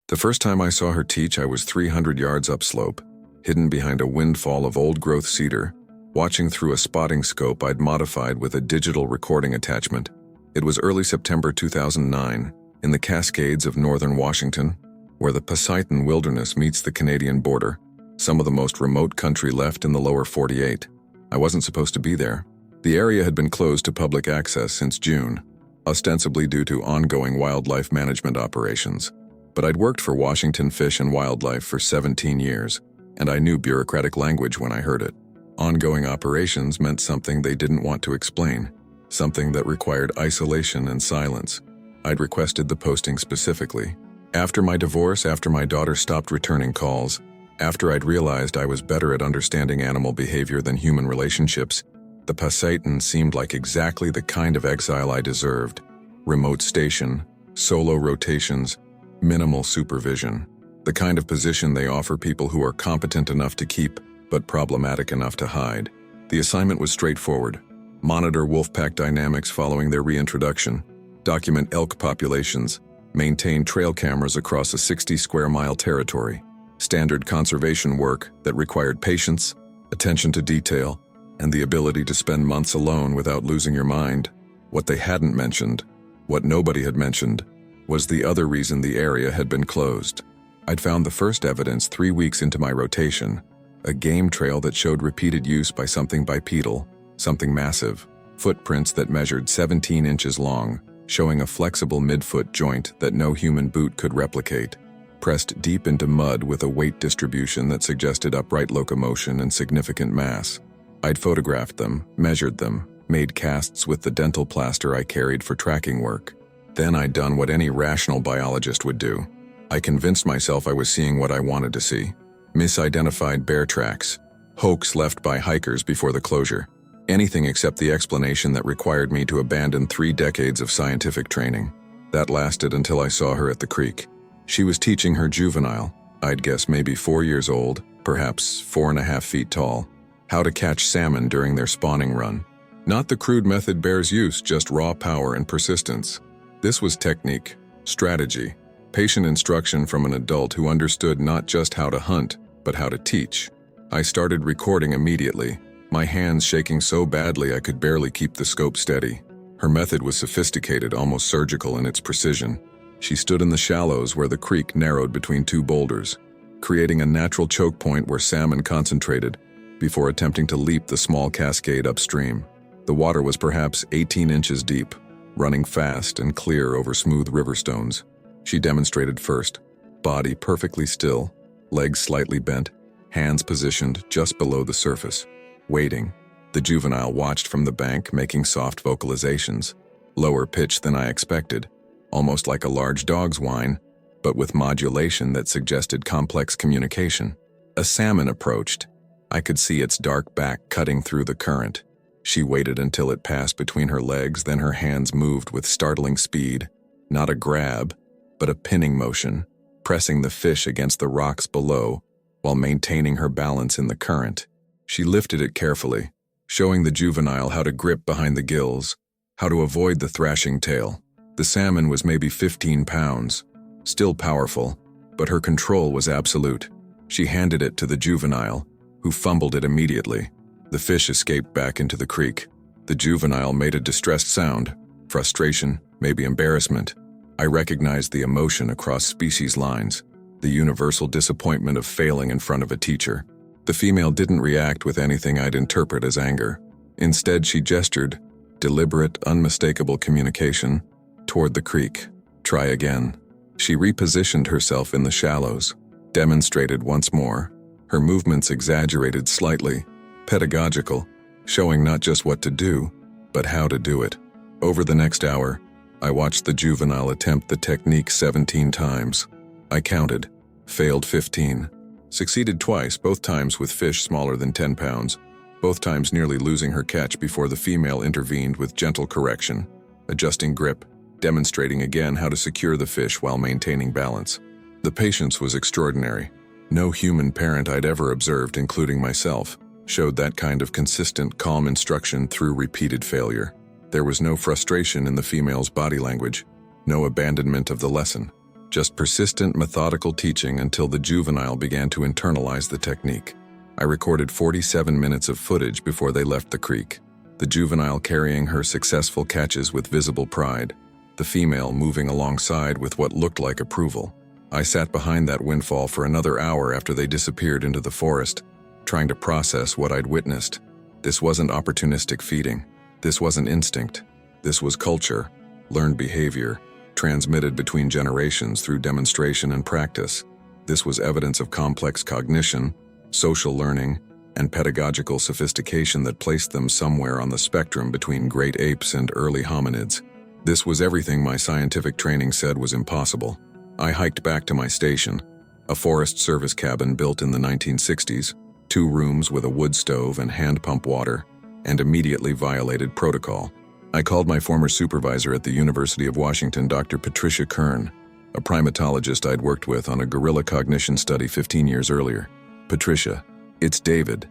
The first time I saw her teach, I was 300 yards upslope, hidden behind a windfall of old-growth cedar, watching through a spotting scope I'd modified with a digital recording attachment. It was early September 2009, in the Cascades of northern Washington, where the Pasaitan Wilderness meets the Canadian border, some of the most remote country left in the lower 48. I wasn't supposed to be there. The area had been closed to public access since June, ostensibly due to ongoing wildlife management operations. But I'd worked for Washington Fish and Wildlife for 17 years, and I knew bureaucratic language when I heard it. Ongoing operations meant something they didn't want to explain, something that required isolation and silence. I'd requested the posting specifically. After my divorce, after my daughter stopped returning calls, after I'd realized I was better at understanding animal behavior than human relationships, the Pasaitan seemed like exactly the kind of exile I deserved. Remote station, solo rotations, minimal supervision. The kind of position they offer people who are competent enough to keep, but problematic enough to hide. The assignment was straightforward. Monitor wolfpack dynamics following their reintroduction, document elk populations, maintain trail cameras across a 60-square-mile territory. Standard conservation work that required patience, attention to detail, and the ability to spend months alone without losing your mind. What they hadn't mentioned, what nobody had mentioned, was the other reason the area had been closed. I'd found the first evidence 3 weeks into my rotation, a game trail that showed repeated use by something bipedal, something massive, footprints that measured 17 inches long, showing a flexible midfoot joint that no human boot could replicate, pressed deep into mud with a weight distribution that suggested upright locomotion and significant mass. I'd photographed them, measured them, made casts with the dental plaster I carried for tracking work. Then I'd done what any rational biologist would do. I convinced myself I was seeing what I wanted to see. Misidentified bear tracks, hoax left by hikers before the closure. Anything except the explanation that required me to abandon 3 decades of scientific training. That lasted until I saw her at the creek. She was teaching her juvenile, I'd guess maybe 4 years old, perhaps 4.5 feet tall, how to catch salmon during their spawning run. Not the crude method bears use, just raw power and persistence. This was technique, strategy, patient instruction from an adult who understood not just how to hunt, but how to teach. I started recording immediately, my hands shaking so badly I could barely keep the scope steady. Her method was sophisticated, almost surgical in its precision. She stood in the shallows where the creek narrowed between 2 boulders, creating a natural choke point where salmon concentrated, before attempting to leap the small cascade upstream. The water was perhaps 18 inches deep, running fast and clear over smooth river stones. She demonstrated first, body perfectly still, legs slightly bent, hands positioned just below the surface. Waiting, the juvenile watched from the bank, making soft vocalizations, lower pitch than I expected, almost like a large dog's whine, but with modulation that suggested complex communication. A salmon approached. I could see its dark back cutting through the current. She waited until it passed between her legs, then her hands moved with startling speed, not a grab, but a pinning motion, pressing the fish against the rocks below while maintaining her balance in the current. She lifted it carefully, showing the juvenile how to grip behind the gills, how to avoid the thrashing tail. The salmon was maybe 15 pounds, still powerful, but her control was absolute. She handed it to the juvenile, who fumbled it immediately. The fish escaped back into the creek. The juvenile made a distressed sound, frustration, maybe embarrassment. I recognized the emotion across species lines, the universal disappointment of failing in front of a teacher. The female didn't react with anything I'd interpret as anger. Instead, she gestured, deliberate, unmistakable communication, toward the creek. Try again. She repositioned herself in the shallows, demonstrated once more, her movements exaggerated slightly, pedagogical, showing not just what to do, but how to do it. Over the next hour, I watched the juvenile attempt the technique 17 times. I counted, failed 15. Succeeded twice, both times with fish smaller than 10 pounds, both times nearly losing her catch before the female intervened with gentle correction, adjusting grip, demonstrating again how to secure the fish while maintaining balance. The patience was extraordinary. No human parent I'd ever observed, including myself, showed that kind of consistent, calm instruction through repeated failure. There was no frustration in the female's body language, no abandonment of the lesson, Just persistent, methodical teaching until the juvenile began to internalize the technique. I recorded 47 minutes of footage before they left the creek. The juvenile carrying her successful catches with visible pride, the female moving alongside with what looked like approval. I sat behind that windfall for another hour after they disappeared into the forest, trying to process what I'd witnessed. This wasn't opportunistic feeding. This wasn't instinct. This was culture, learned behavior, transmitted between generations through demonstration and practice. This was evidence of complex cognition, social learning, and pedagogical sophistication that placed them somewhere on the spectrum between great apes and early hominids. This was everything my scientific training said was impossible. I hiked back to my station, a Forest Service cabin built in the 1960s, 2 rooms with a wood stove and hand pump water, and immediately violated protocol. I called my former supervisor at the University of Washington, Dr. Patricia Kern, a primatologist I'd worked with on a gorilla cognition study 15 years earlier. "Patricia, it's David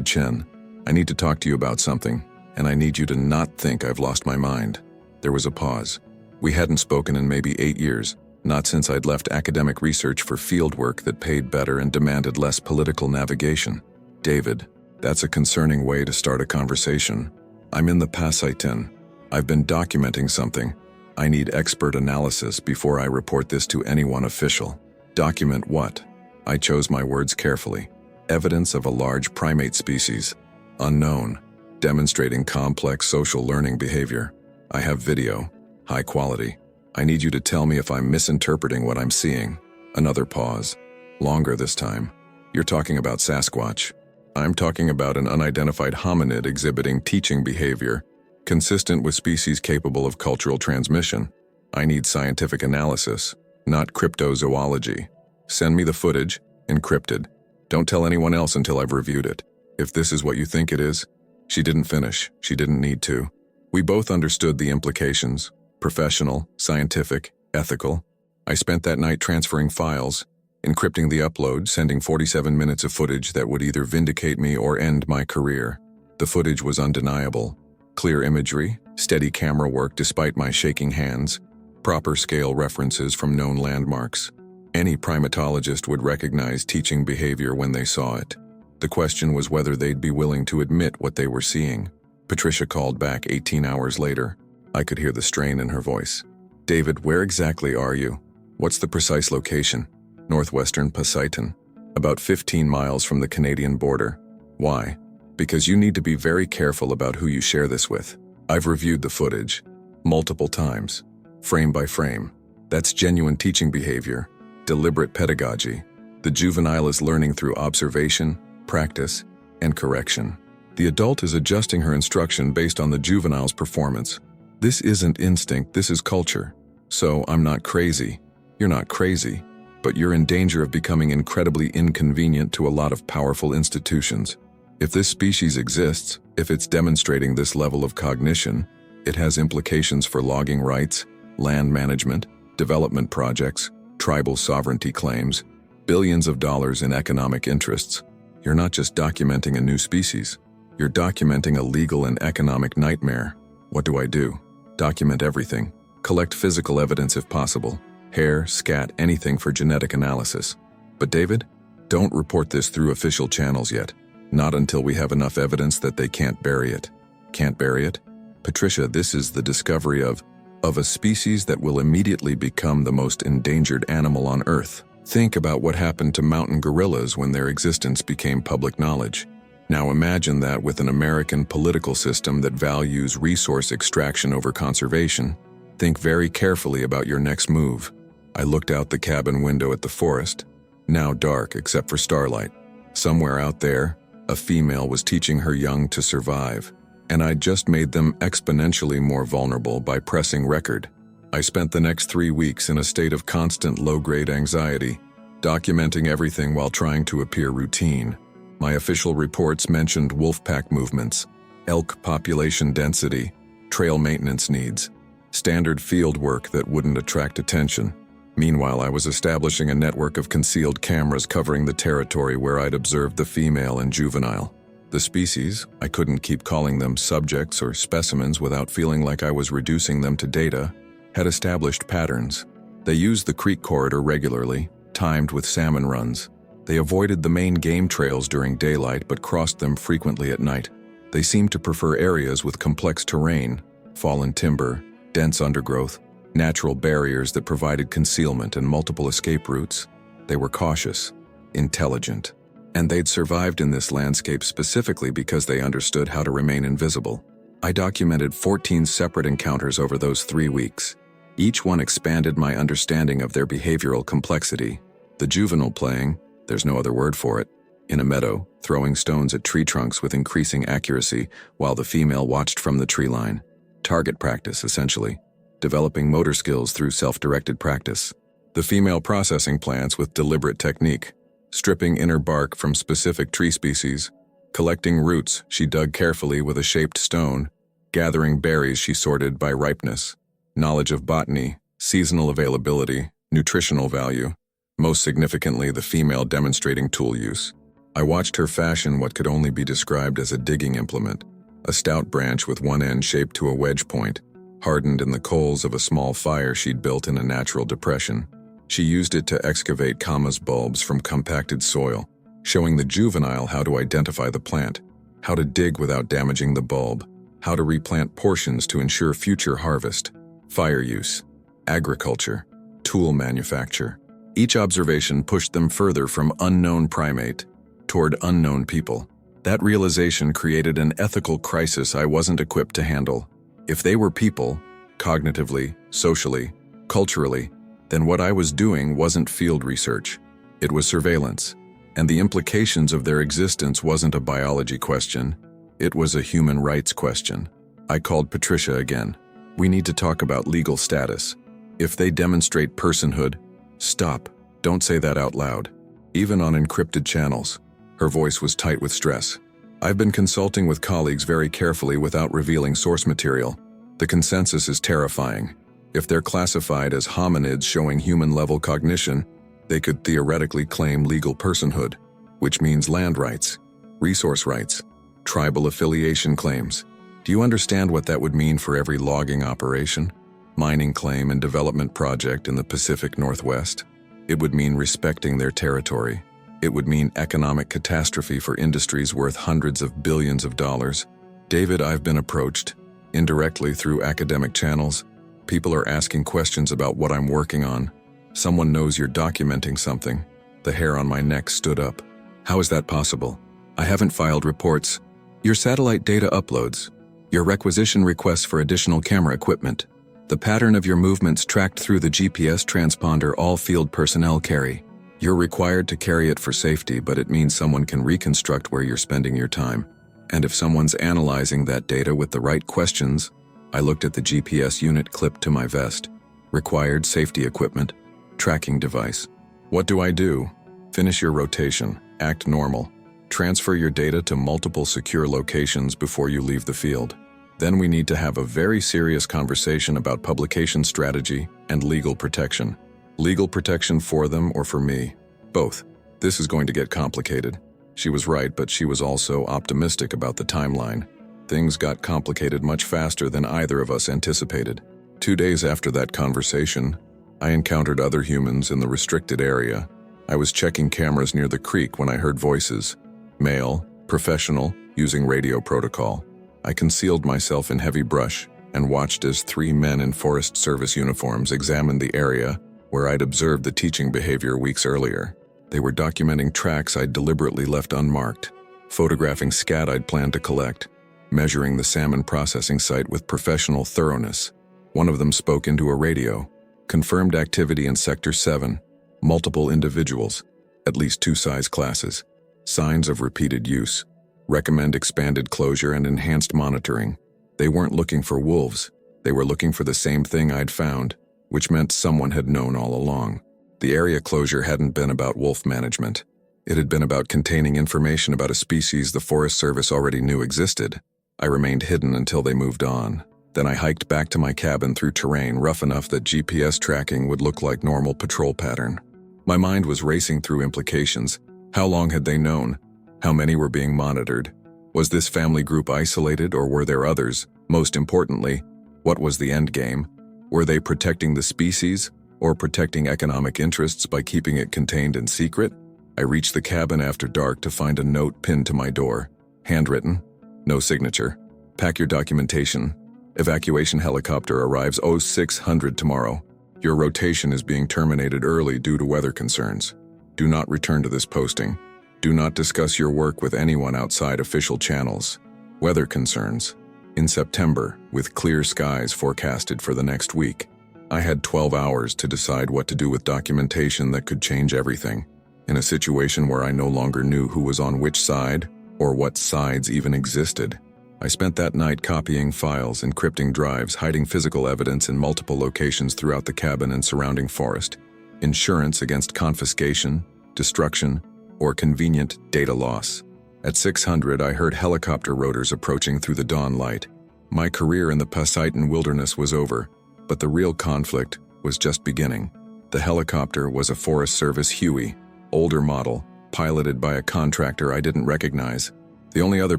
Chen. I need to talk to you about something, and I need you to not think I've lost my mind." There was a pause. We hadn't spoken in maybe 8 years, not since I'd left academic research for fieldwork that paid better and demanded less political navigation. "David, that's a concerning way to start a conversation. I'm in the Pasaitin. I've been documenting something. I need expert analysis before I report this to anyone official." "Document what?" I chose my words carefully. "Evidence of a large primate species. Unknown. Demonstrating complex social learning behavior. I have video. High quality. I need you to tell me if I'm misinterpreting what I'm seeing." Another pause. Longer this time. "You're talking about Sasquatch." "I'm talking about an unidentified hominid exhibiting teaching behavior consistent with species capable of cultural transmission. I need scientific analysis, not cryptozoology. Send me the footage, encrypted. Don't tell anyone else until I've reviewed it. If this is what you think it is." She didn't finish. She didn't need to. We both understood the implications: professional, scientific, ethical. I spent that night transferring files, encrypting the upload, sending 47 minutes of footage that would either vindicate me or end my career. The footage was undeniable. Clear imagery, steady camera work despite my shaking hands, proper scale references from known landmarks. Any primatologist would recognize teaching behavior when they saw it. The question was whether they'd be willing to admit what they were seeing. Patricia called back 18 hours later. I could hear the strain in her voice. "David, where exactly are you? What's the precise location?" "Northwestern Pasaitin, about 15 miles from the Canadian border." "Why?" "Because you need to be very careful about who you share this with. I've reviewed the footage, multiple times, frame by frame. That's genuine teaching behavior, deliberate pedagogy. The juvenile is learning through observation, practice, and correction. The adult is adjusting her instruction based on the juvenile's performance. This isn't instinct, this is culture. So I'm not crazy. You're not crazy, but you're in danger of becoming incredibly inconvenient to a lot of powerful institutions. If this species exists, if it's demonstrating this level of cognition, it has implications for logging rights, land management, development projects, tribal sovereignty claims, billions of dollars in economic interests. You're not just documenting a new species. You're documenting a legal and economic nightmare. What do I do? Document everything. Collect physical evidence if possible. Hair, scat, anything for genetic analysis. But David, don't report this through official channels yet. Not until we have enough evidence that they can't bury it. Can't bury it? Patricia, this is the discovery of a species that will immediately become the most endangered animal on Earth. Think about what happened to mountain gorillas when their existence became public knowledge. Now imagine that with an American political system that values resource extraction over conservation. Think very carefully about your next move. I looked out the cabin window at the forest, now dark except for starlight. Somewhere out there, a female was teaching her young to survive, and I'd just made them exponentially more vulnerable by pressing record. I spent the next 3 weeks in a state of constant low-grade anxiety, documenting everything while trying to appear routine. My official reports mentioned wolf pack movements, elk population density, trail maintenance needs, standard field work that wouldn't attract attention. Meanwhile, I was establishing a network of concealed cameras covering the territory where I'd observed the female and juvenile. The species, I couldn't keep calling them subjects or specimens without feeling like I was reducing them to data, had established patterns. They used the creek corridor regularly, timed with salmon runs. They avoided the main game trails during daylight but crossed them frequently at night. They seemed to prefer areas with complex terrain, fallen timber, dense undergrowth, natural barriers that provided concealment and multiple escape routes. They were cautious, intelligent, and they'd survived in this landscape specifically because they understood how to remain invisible. I documented 14 separate encounters over those 3 weeks. Each one expanded my understanding of their behavioral complexity. The juvenile playing, there's no other word for it, in a meadow, throwing stones at tree trunks with increasing accuracy while the female watched from the tree line. Target practice, essentially. Developing motor skills through self-directed practice. The female processing plants with deliberate technique, stripping inner bark from specific tree species, collecting roots she dug carefully with a shaped stone, gathering berries she sorted by ripeness, knowledge of botany, seasonal availability, nutritional value, most significantly the female demonstrating tool use. I watched her fashion what could only be described as a digging implement, a stout branch with one end shaped to a wedge point, hardened in the coals of a small fire she'd built in a natural depression. She used it to excavate camas bulbs from compacted soil, showing the juvenile how to identify the plant, how to dig without damaging the bulb, how to replant portions to ensure future harvest. Fire use, agriculture, tool manufacture. Each observation pushed them further from unknown primate toward unknown people. That realization created an ethical crisis I wasn't equipped to handle. If they were people, cognitively, socially, culturally, then what I was doing wasn't field research. It was surveillance, and the implications of their existence wasn't a biology question. It was a human rights question. I called Patricia again. We need to talk about legal status. If they demonstrate personhood, stop. Don't say that out loud. Even on encrypted channels. Her voice was tight with stress. I've been consulting with colleagues very carefully without revealing source material. The consensus is terrifying. If they're classified as hominids showing human-level cognition, they could theoretically claim legal personhood, which means land rights, resource rights, tribal affiliation claims. Do you understand what that would mean for every logging operation, mining claim and development project in the Pacific Northwest? It would mean respecting their territory. It would mean economic catastrophe for industries worth hundreds of billions of dollars. David, I've been approached, indirectly through academic channels. People are asking questions about what I'm working on. Someone knows you're documenting something. The hair on my neck stood up. How is that possible? I haven't filed reports. Your satellite data uploads. Your requisition requests for additional camera equipment. The pattern of your movements tracked through the GPS transponder all field personnel carry. You're required to carry it for safety, but it means someone can reconstruct where you're spending your time. And if someone's analyzing that data with the right questions, I looked at the GPS unit clipped to my vest. Required safety equipment. Tracking device. What do I do? Finish your rotation. Act normal. Transfer your data to multiple secure locations before you leave the field. Then we need to have a very serious conversation about publication strategy and legal protection. Legal protection for them or for me? Both. This is going to get complicated. She was right, but she was also optimistic about the timeline. Things got complicated much faster than either of us anticipated. 2 days after that conversation, I encountered other humans in the restricted area. I was checking cameras near the creek when I heard voices. Male, professional, using radio protocol. I concealed myself in heavy brush and watched as 3 men in Forest Service uniforms examined the area where I'd observed the teaching behavior weeks earlier. They were documenting tracks I'd deliberately left unmarked, photographing scat I'd planned to collect, measuring the salmon processing site with professional thoroughness. One of them spoke into a radio. Confirmed activity in Sector 7. Multiple individuals. At least 2 size classes. Signs of repeated use. Recommend expanded closure and enhanced monitoring. They weren't looking for wolves. They were looking for the same thing I'd found, which meant someone had known all along. The area closure hadn't been about wolf management. It had been about containing information about a species the Forest Service already knew existed. I remained hidden until they moved on. Then I hiked back to my cabin through terrain rough enough that GPS tracking would look like normal patrol pattern. My mind was racing through implications. How long had they known? How many were being monitored? Was this family group isolated or were there others? Most importantly, what was the end game? Were they protecting the species Or protecting economic interests by keeping it contained and secret? I reached the cabin after dark to find a note pinned to my door. Handwritten. No signature. Pack your documentation. Evacuation helicopter arrives 0600 tomorrow. Your rotation is being terminated early due to weather concerns. Do not return to this posting. Do not discuss your work with anyone outside official channels. Weather concerns. In September, with clear skies forecasted for the next week, I had 12 hours to decide what to do with documentation that could change everything. In a situation where I no longer knew who was on which side, or what sides even existed, I spent that night copying files, encrypting drives, hiding physical evidence in multiple locations throughout the cabin and surrounding forest. Insurance against confiscation, destruction, or convenient data loss. At 600, I heard helicopter rotors approaching through the dawn light. My career in the Pasaitan wilderness was over, but the real conflict was just beginning. The helicopter was a Forest Service Huey, older model, piloted by a contractor I didn't recognize. The only other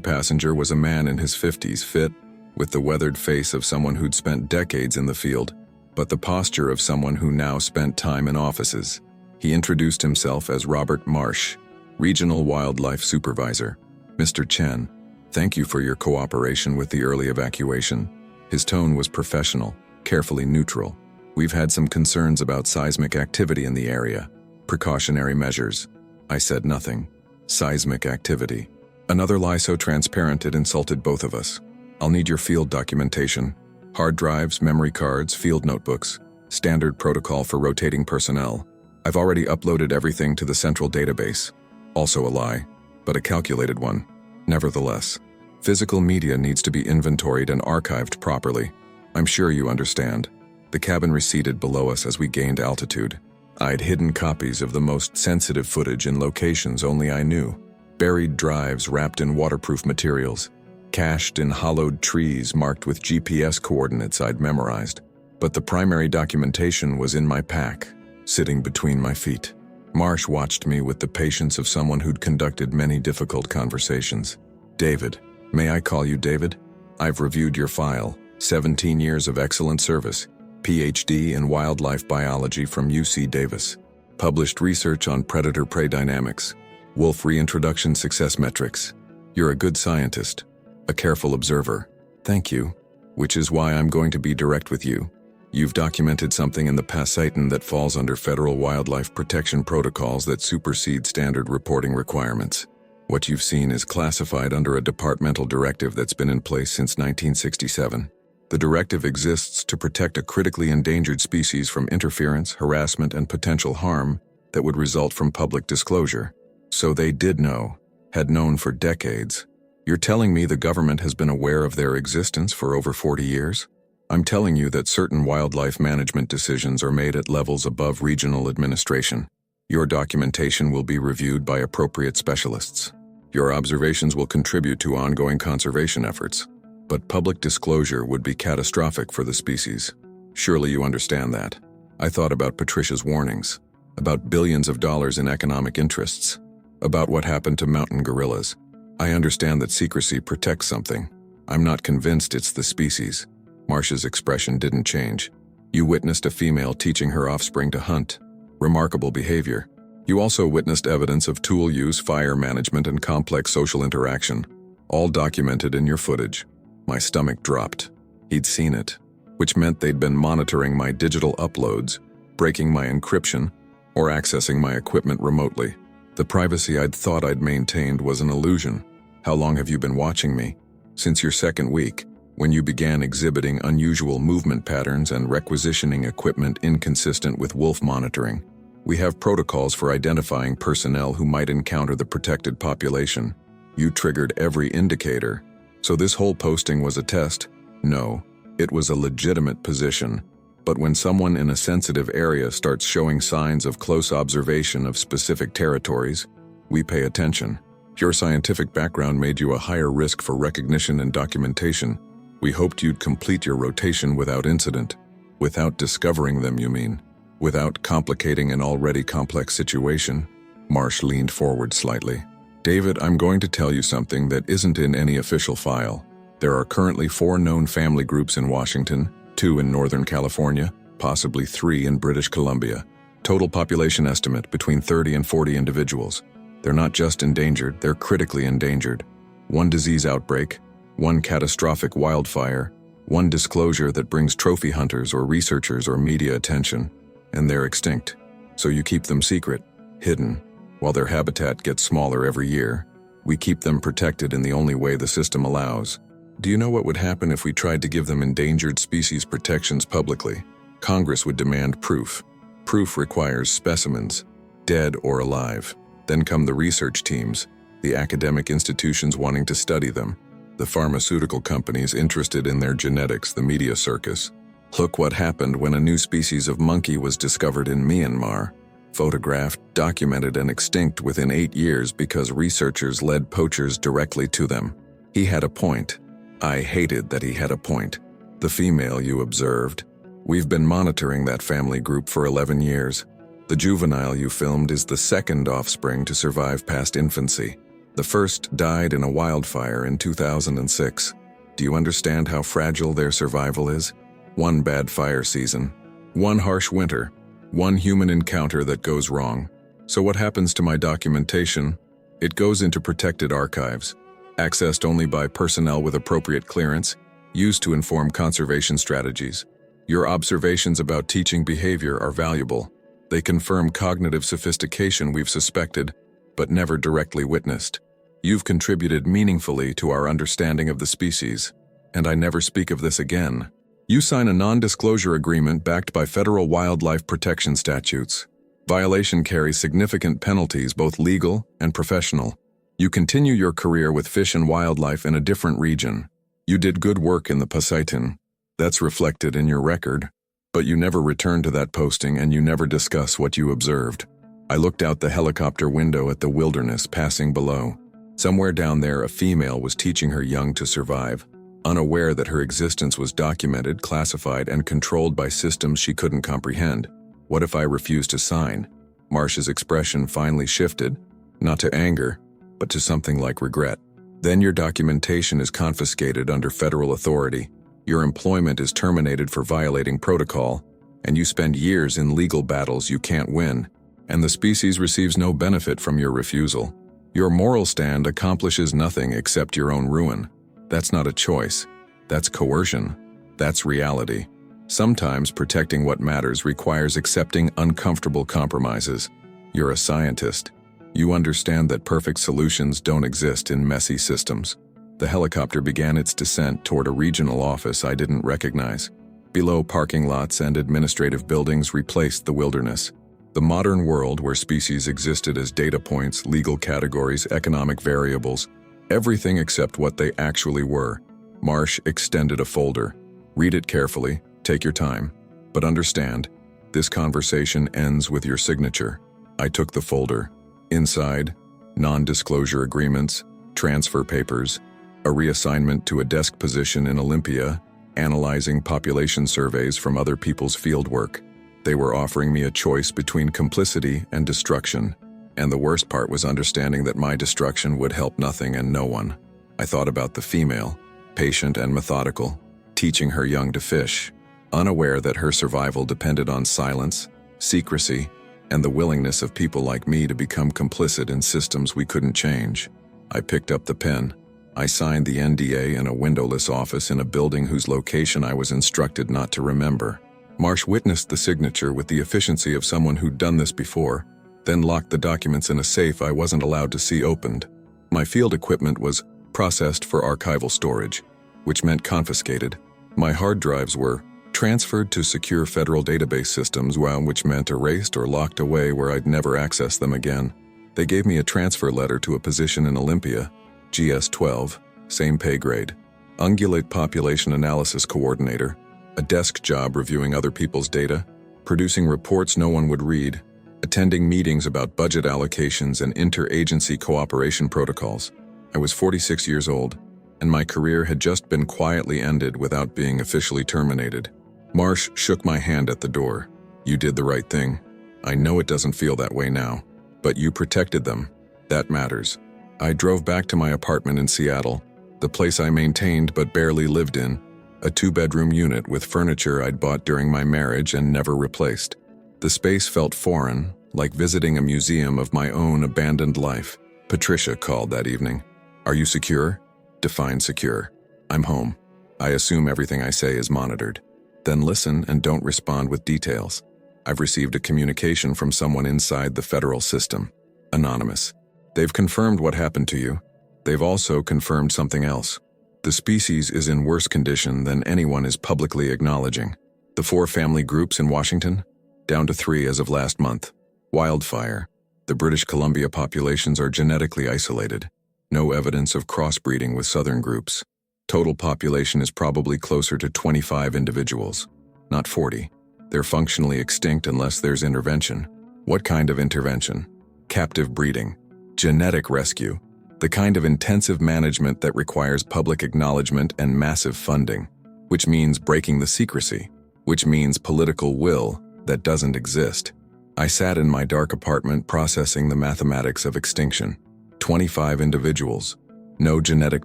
passenger was a man in his 50s, fit, with the weathered face of someone who'd spent decades in the field, but the posture of someone who now spent time in offices. He introduced himself as Robert Marsh, Regional Wildlife Supervisor. Mr. Chen, thank you for your cooperation with the early evacuation. His tone was professional, carefully neutral. We've had some concerns about seismic activity in the area. Precautionary measures. I said nothing. Seismic activity. Another lie so transparent it insulted both of us. I'll need your field documentation. Hard drives, memory cards, field notebooks. Standard protocol for rotating personnel. I've already uploaded everything to the central database. Also a lie, but a calculated one. Nevertheless, physical media needs to be inventoried and archived properly. I'm sure you understand. The cabin receded below us as we gained altitude. I'd hidden copies of the most sensitive footage in locations only I knew. Buried drives wrapped in waterproof materials. Cached in hollowed trees marked with GPS coordinates I'd memorized. But the primary documentation was in my pack, sitting between my feet. Marsh watched me with the patience of someone who'd conducted many difficult conversations. David, may I call you David? I've reviewed your file. 17 years of excellent service. PhD in wildlife biology from UC Davis. Published research on predator-prey dynamics. Wolf reintroduction success metrics. You're a good scientist. A careful observer. Thank you. Which is why I'm going to be direct with you. You've documented something in the Pasaitan that falls under federal wildlife protection protocols that supersede standard reporting requirements. What you've seen is classified under a departmental directive that's been in place since 1967. The directive exists to protect a critically endangered species from interference, harassment, and potential harm that would result from public disclosure. So they did know, had known for decades. You're telling me the government has been aware of their existence for over 40 years? I'm telling you that certain wildlife management decisions are made at levels above regional administration. Your documentation will be reviewed by appropriate specialists. Your observations will contribute to ongoing conservation efforts. But public disclosure would be catastrophic for the species. Surely you understand that. I thought about Patricia's warnings, about billions of dollars in economic interests, about what happened to mountain gorillas. I understand that secrecy protects something. I'm not convinced it's the species. Marsh's expression didn't change. You witnessed a female teaching her offspring to hunt. Remarkable behavior. You also witnessed evidence of tool use, fire management, and complex social interaction, all documented in your footage. My stomach dropped. He'd seen it, which meant they'd been monitoring my digital uploads, breaking my encryption, or accessing my equipment remotely. The privacy I'd thought I'd maintained was an illusion. How long have you been watching me? Since your second week, when you began exhibiting unusual movement patterns and requisitioning equipment inconsistent with wolf monitoring. We have protocols for identifying personnel who might encounter the protected population. You triggered every indicator. So this whole posting was a test? No, it was a legitimate position. But when someone in a sensitive area starts showing signs of close observation of specific territories, we pay attention. Your scientific background made you a higher risk for recognition and documentation. We hoped you'd complete your rotation without incident. Without discovering them, you mean? Without complicating an already complex situation? Marsh leaned forward slightly. David, I'm going to tell you something that isn't in any official file. There are currently 4 known family groups in Washington, 2 in Northern California, possibly 3 in British Columbia. Total population estimate between 30 and 40 individuals. They're not just endangered, they're critically endangered. One disease outbreak, one catastrophic wildfire, one disclosure that brings trophy hunters or researchers or media attention, and they're extinct. So you keep them secret, hidden, while their habitat gets smaller every year. We keep them protected in the only way the system allows. Do you know what would happen if we tried to give them endangered species protections publicly? Congress would demand proof. Proof requires specimens, dead or alive. Then come the research teams, the academic institutions wanting to study them, the pharmaceutical companies interested in their genetics, the media circus. Look what happened when a new species of monkey was discovered in Myanmar. Photographed, documented, and extinct within 8 years because researchers led poachers directly to them. He had a point. I hated that he had a point. The female you observed. We've been monitoring that family group for 11 years. The juvenile you filmed is the second offspring to survive past infancy. The first died in a wildfire in 2006. Do you understand how fragile their survival is? One bad fire season, one harsh winter, one human encounter that goes wrong. So what happens to my documentation? It goes into protected archives, accessed only by personnel with appropriate clearance, used to inform conservation strategies. Your observations about teaching behavior are valuable. They confirm cognitive sophistication we've suspected, but never directly witnessed. You've contributed meaningfully to our understanding of the species, and I never speak of this again. You sign a non-disclosure agreement backed by federal wildlife protection statutes. Violation carries significant penalties, both legal and professional. You continue your career with fish and wildlife in a different region. You did good work in the Pasaitan. That's reflected in your record. But you never return to that posting and you never discuss what you observed. I looked out the helicopter window at the wilderness passing below. Somewhere down there, a female was teaching her young to survive, unaware that her existence was documented, classified, and controlled by systems she couldn't comprehend. What if I refused to sign? Marsh's expression finally shifted, not to anger, but to something like regret. Then your documentation is confiscated under federal authority. Your employment is terminated for violating protocol, and you spend years in legal battles you can't win, and the species receives no benefit from your refusal. Your moral stand accomplishes nothing except your own ruin. That's not a choice. That's coercion. That's reality. Sometimes protecting what matters requires accepting uncomfortable compromises. You're a scientist. You understand that perfect solutions don't exist in messy systems. The helicopter began its descent toward a regional office I didn't recognize. Below, parking lots and administrative buildings replaced the wilderness. The modern world where species existed as data points, legal categories, economic variables, everything except what they actually were. Marsh extended a folder. Read it carefully, take your time. But understand, this conversation ends with your signature. I took the folder. Inside, non-disclosure agreements, transfer papers, a reassignment to a desk position in Olympia, analyzing population surveys from other people's fieldwork. They were offering me a choice between complicity and destruction, and the worst part was understanding that my destruction would help nothing and no one. I thought about the female, patient and methodical, teaching her young to fish, unaware that her survival depended on silence, secrecy, and the willingness of people like me to become complicit in systems we couldn't change. I picked up the pen. I signed the NDA in a windowless office in a building whose location I was instructed not to remember. Marsh witnessed the signature with the efficiency of someone who'd done this before, then locked the documents in a safe I wasn't allowed to see opened. My field equipment was processed for archival storage, which meant confiscated. My hard drives were transferred to secure federal database systems, which meant erased or locked away where I'd never access them again. They gave me a transfer letter to a position in Olympia, GS-12, same pay grade, ungulate population analysis coordinator, a desk job reviewing other people's data, producing reports no one would read, attending meetings about budget allocations and interagency cooperation protocols. I was 46 years old, and my career had just been quietly ended without being officially terminated. Marsh shook my hand at the door. You did the right thing. I know it doesn't feel that way now, but you protected them. That matters. I drove back to my apartment in Seattle, the place I maintained but barely lived in. A 2-bedroom unit with furniture I'd bought during my marriage and never replaced. The space felt foreign, like visiting a museum of my own abandoned life. Patricia called that evening. "Are you secure?" "Define secure." "I'm home. I assume everything I say is monitored." "Then listen and don't respond with details. I've received a communication from someone inside the federal system. Anonymous. They've confirmed what happened to you. They've also confirmed something else. The species is in worse condition than anyone is publicly acknowledging. The 4 family groups in Washington? Down to 3 as of last month. Wildfire. The British Columbia populations are genetically isolated. No evidence of crossbreeding with southern groups. Total population is probably closer to 25 individuals, not 40. They're functionally extinct unless there's intervention. What kind of intervention? Captive breeding. Genetic rescue. The kind of intensive management that requires public acknowledgement and massive funding, which means breaking the secrecy, which means political will that doesn't exist. I sat in my dark apartment processing the mathematics of extinction. 25 individuals. No genetic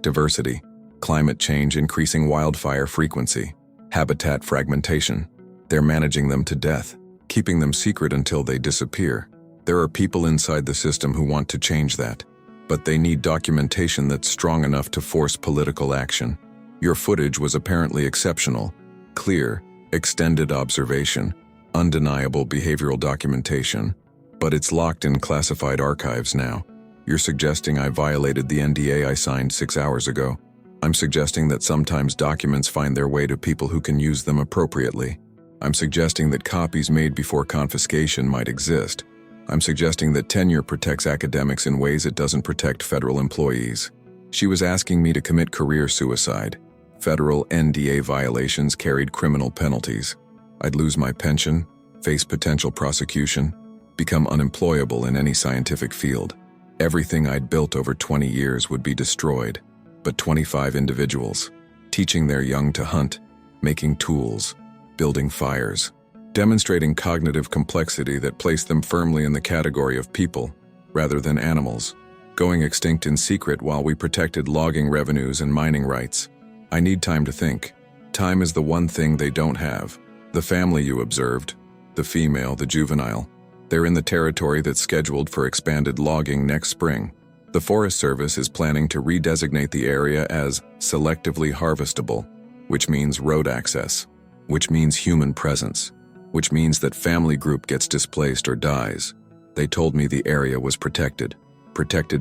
diversity. Climate change increasing wildfire frequency. Habitat fragmentation. They're managing them to death, keeping them secret until they disappear. There are people inside the system who want to change that, but they need documentation that's strong enough to force political action. Your footage was apparently exceptional, clear, extended observation, undeniable behavioral documentation, but it's locked in classified archives now. You're suggesting I violated the NDA I signed 6 hours ago. I'm suggesting that sometimes documents find their way to people who can use them appropriately. I'm suggesting that copies made before confiscation might exist. I'm suggesting that tenure protects academics in ways it doesn't protect federal employees. She was asking me to commit career suicide. Federal NDA violations carried criminal penalties. I'd lose my pension, face potential prosecution, become unemployable in any scientific field. Everything I'd built over 20 years would be destroyed. But 25 individuals, teaching their young to hunt, making tools, building fires, demonstrating cognitive complexity that placed them firmly in the category of people, rather than animals, going extinct in secret while we protected logging revenues and mining rights. I need time to think. Time is the one thing they don't have. The family you observed, the female, the juvenile, they're in the territory that's scheduled for expanded logging next spring. The Forest Service is planning to redesignate the area as selectively harvestable, which means road access, which means human presence, which means that family group gets displaced or dies. They told me the area was protected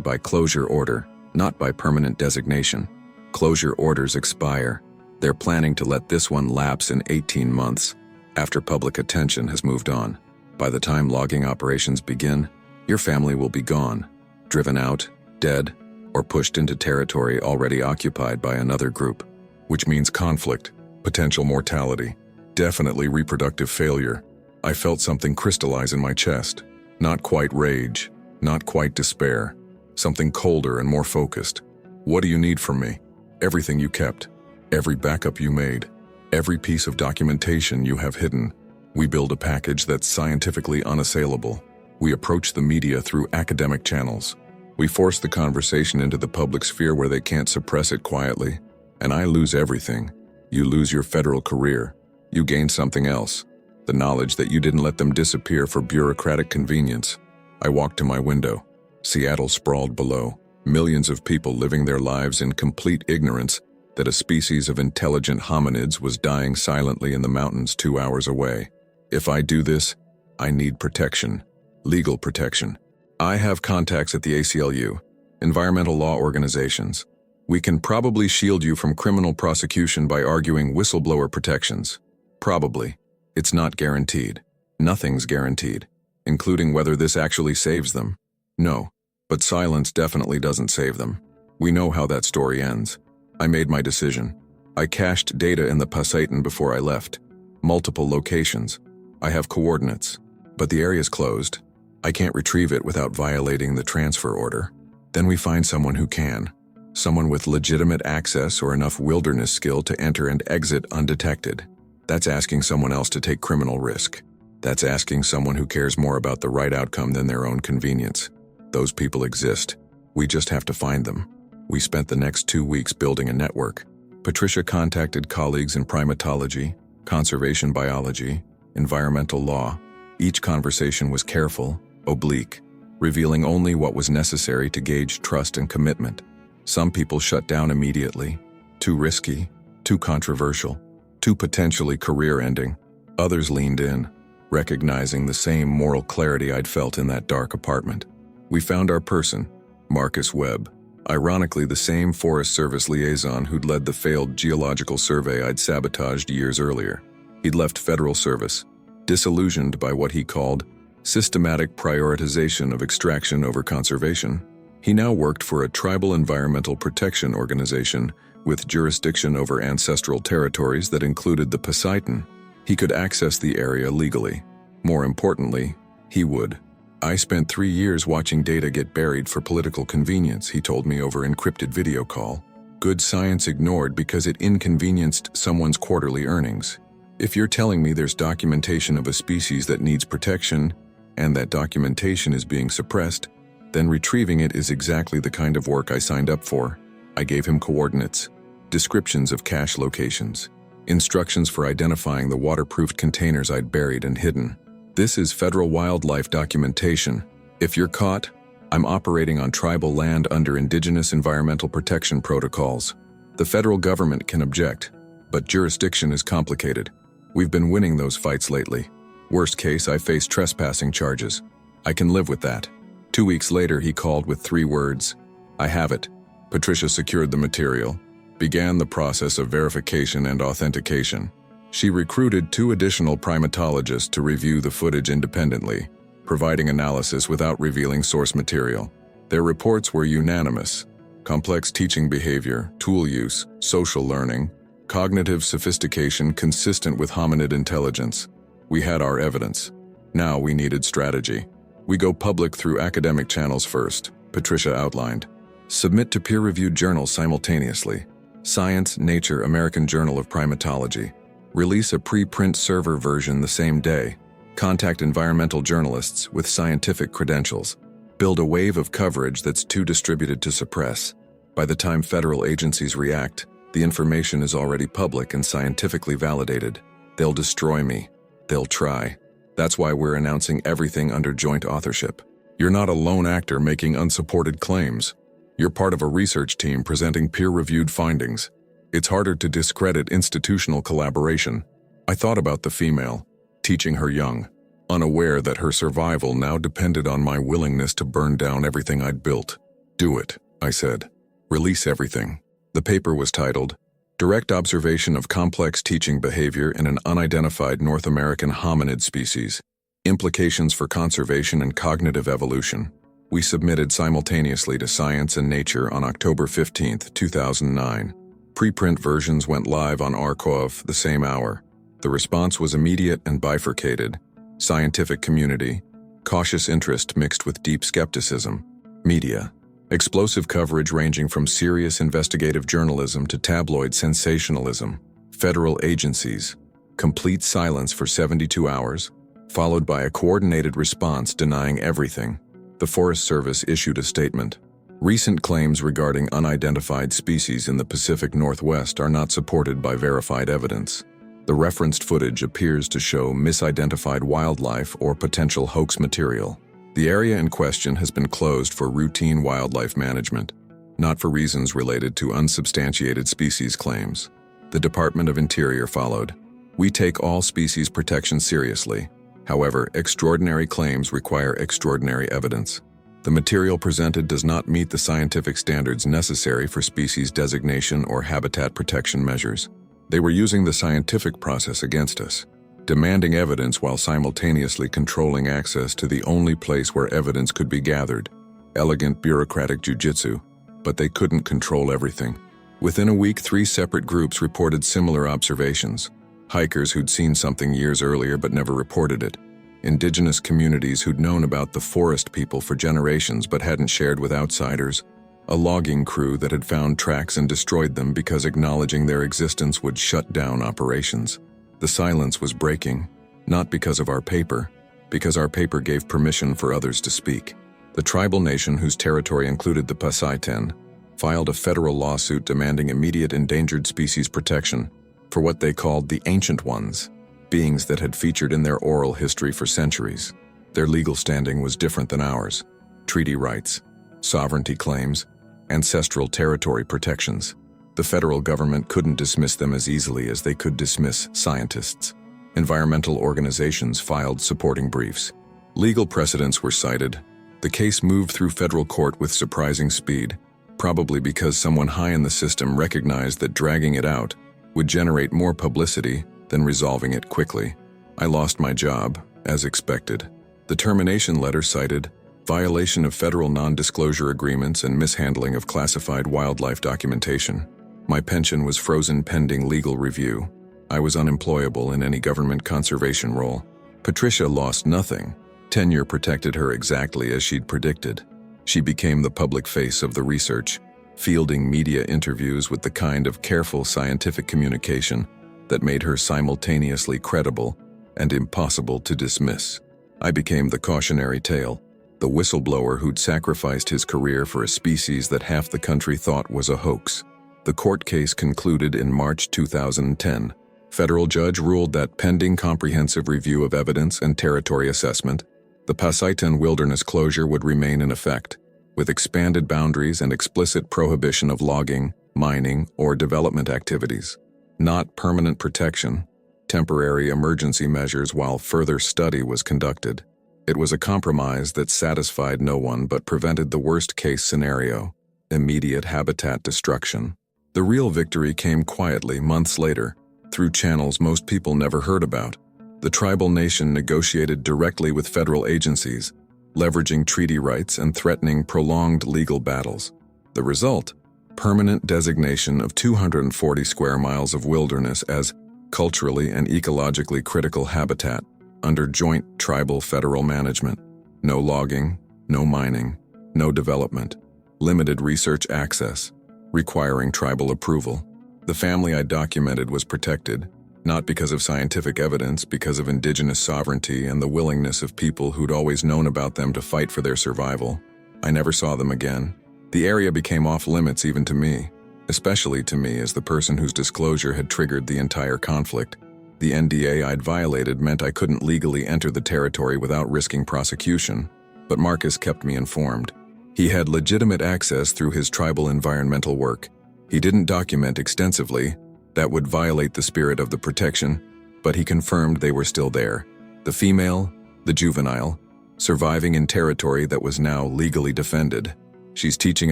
by closure order, not by permanent designation. Closure orders expire. They're planning to let this one lapse in 18 months, after public attention has moved on. By the time logging operations begin, your family will be gone, driven out, dead, or pushed into territory already occupied by another group, which means conflict, potential mortality, definitely reproductive failure. I felt something crystallize in my chest. Not quite rage, not quite despair, something colder and more focused. What do you need from me? Everything you kept, every backup you made, every piece of documentation you have hidden. We build a package that's scientifically unassailable. We approach the media through academic channels. We force the conversation into the public sphere where they can't suppress it quietly. And I lose everything. You lose your federal career. You gain something else. The knowledge that you didn't let them disappear for bureaucratic convenience. I walked to my window. Seattle sprawled below. Millions of people living their lives in complete ignorance that a species of intelligent hominids was dying silently in the mountains 2 hours away. If I do this, I need protection. Legal protection. I have contacts at the ACLU, environmental law organizations. We can probably shield you from criminal prosecution by arguing whistleblower protections. Probably. It's not guaranteed. Nothing's guaranteed, including whether this actually saves them. No, but silence definitely doesn't save them. We know how that story ends. I made my decision. I cached data in the Pasayten before I left. Multiple locations. I have coordinates, but the area's closed. I can't retrieve it without violating the transfer order. Then we find someone who can. Someone with legitimate access or enough wilderness skill to enter and exit undetected. That's asking someone else to take criminal risk. That's asking someone who cares more about the right outcome than their own convenience. Those people exist. We just have to find them. We spent the next 2 weeks building a network. Patricia contacted colleagues in primatology, conservation biology, environmental law. Each conversation was careful, oblique, revealing only what was necessary to gauge trust and commitment. Some people shut down immediately. Too risky, too controversial, too potentially career-ending. Others leaned in, recognizing the same moral clarity I'd felt in that dark apartment. We found our person, Marcus Webb, ironically the same Forest Service liaison who'd led the failed geological survey I'd sabotaged years earlier. He'd left federal service, disillusioned by what he called systematic prioritization of extraction over conservation. He now worked for a tribal environmental protection organization with jurisdiction over ancestral territories that included the Pasaitan. He could access the area legally. More importantly, he would. I spent 3 years watching data get buried for political convenience, he told me over encrypted video call. Good science ignored because it inconvenienced someone's quarterly earnings. If you're telling me there's documentation of a species that needs protection, and that documentation is being suppressed, then retrieving it is exactly the kind of work I signed up for. I gave him coordinates, descriptions of cache locations, instructions for identifying the waterproofed containers I'd buried and hidden. This is federal wildlife documentation. If you're caught, I'm operating on tribal land under indigenous environmental protection protocols. The federal government can object, but jurisdiction is complicated. We've been winning those fights lately. Worst case, I face trespassing charges. I can live with that. 2 weeks later, he called with 3 words. I have it. Patricia secured the material, began the process of verification and authentication. She recruited 2 additional primatologists to review the footage independently, providing analysis without revealing source material. Their reports were unanimous. Complex teaching behavior, tool use, social learning, cognitive sophistication consistent with hominid intelligence. We had our evidence. Now we needed strategy. We go public through academic channels first, Patricia outlined. Submit to peer-reviewed journals simultaneously. Science, Nature, American Journal of Primatology. Release a preprint server version the same day. Contact environmental journalists with scientific credentials. Build a wave of coverage that's too distributed to suppress. By the time federal agencies react, the information is already public and scientifically validated. They'll destroy me. They'll try. That's why we're announcing everything under joint authorship. You're not a lone actor making unsupported claims. You're part of a research team presenting peer-reviewed findings. It's harder to discredit institutional collaboration. I thought about the female, teaching her young, unaware that her survival now depended on my willingness to burn down everything I'd built. Do it, I said. Release everything. The paper was titled, Direct Observation of Complex Teaching Behavior in an Unidentified North American Hominid Species, Implications for Conservation and Cognitive Evolution. We submitted simultaneously to Science and Nature on October 15, 2009. Preprint versions went live on arXiv the same hour. The response was immediate and bifurcated. Scientific community, cautious interest mixed with deep skepticism. Media. Explosive coverage ranging from serious investigative journalism to tabloid sensationalism. Federal agencies. Complete silence for 72 hours, followed by a coordinated response denying everything. The Forest Service issued a statement. Recent claims regarding unidentified species in the Pacific Northwest are not supported by verified evidence. The referenced footage appears to show misidentified wildlife or potential hoax material. The area in question has been closed for routine wildlife management, not for reasons related to unsubstantiated species claims. The Department of Interior followed. We take all species protection seriously. However, extraordinary claims require extraordinary evidence. The material presented does not meet the scientific standards necessary for species designation or habitat protection measures. They were using the scientific process against us, demanding evidence while simultaneously controlling access to the only place where evidence could be gathered. Elegant bureaucratic jujitsu, but they couldn't control everything. Within a week, 3 separate groups reported similar observations. Hikers who'd seen something years earlier but never reported it. Indigenous communities who'd known about the forest people for generations but hadn't shared with outsiders. A logging crew that had found tracks and destroyed them because acknowledging their existence would shut down operations. The silence was breaking, not because of our paper, because our paper gave permission for others to speak. The tribal nation whose territory included the Pasaitan, filed a federal lawsuit demanding immediate endangered species protection for what they called the Ancient Ones, beings that had featured in their oral history for centuries. Their legal standing was different than ours: treaty rights, sovereignty claims, ancestral territory protections. The federal government couldn't dismiss them as easily as they could dismiss scientists. Environmental organizations filed supporting briefs. Legal precedents were cited. The case moved through federal court with surprising speed, probably because someone high in the system recognized that dragging it out would generate more publicity than resolving it quickly. I lost my job, as expected. The termination letter cited violation of federal non-disclosure agreements and mishandling of classified wildlife documentation. My pension was frozen pending legal review. I was unemployable in any government conservation role. Patricia lost nothing. Tenure protected her exactly as she'd predicted. She became the public face of the research, fielding media interviews with the kind of careful scientific communication that made her simultaneously credible and impossible to dismiss. I became the cautionary tale, the whistleblower who'd sacrificed his career for a species that half the country thought was a hoax. The court case concluded in March 2010. Federal judge ruled that pending comprehensive review of evidence and territory assessment, the Pasaitan wilderness closure would remain in effect, with expanded boundaries and explicit prohibition of logging, mining, or development activities. Not permanent protection, temporary emergency measures while further study was conducted. It was a compromise that satisfied no one but prevented the worst-case scenario: immediate habitat destruction. The real victory came quietly months later, through channels most people never heard about. The tribal nation negotiated directly with federal agencies, leveraging treaty rights and threatening prolonged legal battles. The result: permanent designation of 240 square miles of wilderness as culturally and ecologically critical habitat under joint tribal federal management. No logging, no mining, no development, limited research access, requiring tribal approval. The family I documented was protected, not because of scientific evidence, because of indigenous sovereignty and the willingness of people who'd always known about them to fight for their survival. I never saw them again. The area became off-limits even to me, especially to me as the person whose disclosure had triggered the entire conflict. The NDA I'd violated meant I couldn't legally enter the territory without risking prosecution, but Marcus kept me informed. He had legitimate access through his tribal environmental work. He didn't document extensively. That would violate the spirit of the protection, but he confirmed they were still there. The female, the juvenile, surviving in territory that was now legally defended. She's teaching